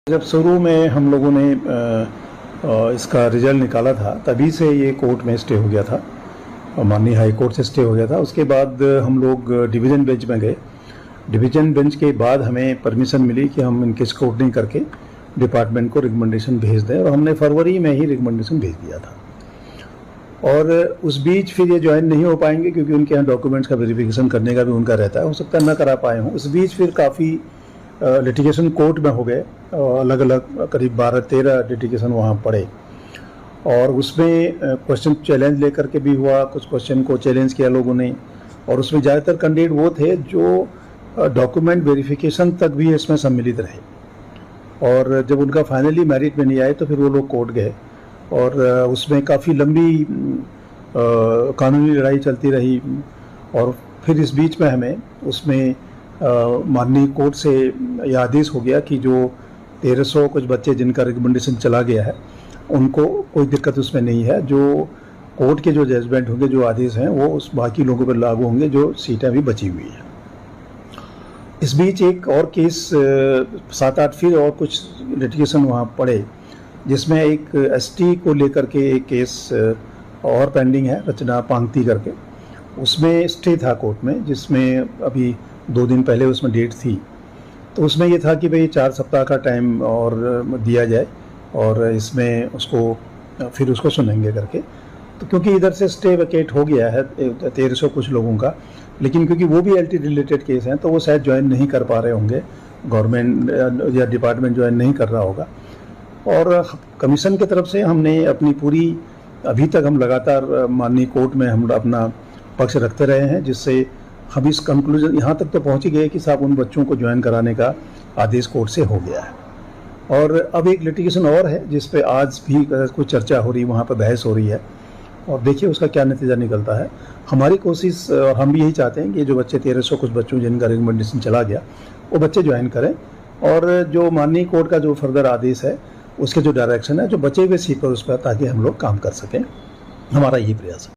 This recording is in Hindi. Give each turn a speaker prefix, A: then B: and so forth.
A: जब शुरू में हम लोगों ने इसका रिजल्ट निकाला था तभी से ये कोर्ट में स्टे हो गया था और माननीय हाई कोर्ट से स्टे हो गया था। उसके बाद हम लोग डिवीज़न बेंच में गए। डिवीज़न बेंच के बाद हमें परमिशन मिली कि हम इनकी स्क्रूटनी करके डिपार्टमेंट को रिकमेंडेशन भेज दें, और हमने फरवरी में ही रिकमेंडेशन भेज दिया था। और उस बीच फिर ये ज्वाइन नहीं हो पाएंगे क्योंकि उनके यहाँ डॉक्यूमेंट्स का वेरिफिकेशन करने का भी उनका रहता है, हो सकता है ना करा पाए हों। उस बीच फिर काफ़ी लिटिगेशन कोर्ट में हो गए, अलग अलग करीब 12-13 लिटिगेशन वहाँ पड़े, और उसमें क्वेश्चन चैलेंज लेकर के भी हुआ। कुछ क्वेश्चन को चैलेंज किया लोगों ने, और उसमें ज़्यादातर कैंडिडेट वो थे जो डॉक्यूमेंट वेरिफिकेशन तक भी इसमें सम्मिलित रहे, और जब उनका फाइनली मेरिट में नहीं आए तो फिर वो लोग कोर्ट गए, और उसमें काफ़ी लंबी कानूनी लड़ाई चलती रही। और फिर इस बीच में हमें उसमें माननीय कोर्ट से यह आदेश हो गया कि जो 1300 कुछ बच्चे जिनका रिकमेंडेशन चला गया है उनको कोई दिक्कत उसमें नहीं है। जो कोर्ट के जो जजमेंट होंगे, जो आदेश हैं, वो उस बाकी लोगों पर लागू होंगे जो सीटें भी बची हुई हैं। इस बीच एक और केस 7-8 फिर और कुछ लिटिगेशन वहाँ पड़े, जिसमें एक एसटी को लेकर के एक केस और पेंडिंग है, रचना पांगती करके। उसमें स्टे था कोर्ट में, जिसमें अभी 2 दिन पहले उसमें डेट थी। तो उसमें ये था कि भाई 4 सप्ताह का टाइम और दिया जाए, और इसमें फिर उसको सुनेंगे करके। तो क्योंकि इधर से स्टे वेकेट हो गया है 1300 कुछ लोगों का, लेकिन क्योंकि वो भी एलटी रिलेटेड केस हैं तो वो शायद ज्वाइन नहीं कर पा रहे होंगे, गवर्नमेंट या डिपार्टमेंट ज्वाइन नहीं कर रहा होगा। और कमीशन की तरफ से हमने अपनी पूरी, अभी तक हम लगातार माननीय कोर्ट में हम अपना पक्ष रखते रहे हैं, जिससे हम इस कंक्लूजन यहाँ तक तो पहुँच गए कि साहब उन बच्चों को ज्वाइन कराने का आदेश कोर्ट से हो गया है। और अब एक लिटिगेशन और है जिस पे आज भी कुछ चर्चा हो रही है, वहाँ पर बहस हो रही है, और देखिए उसका क्या नतीजा निकलता है। हमारी कोशिश, और हम भी यही चाहते हैं कि जो बच्चे 1300 कुछ बच्चों जिनका रिकमेंडेशन चला गया वो बच्चे ज्वाइन करें, और जो माननीय कोर्ट का जो फर्दर आदेश है उसके जो डायरेक्शन है, जो बचे हुए सीट पर उस पर, ताकि हम लोग काम कर सकें। हमारा यही प्रयास है।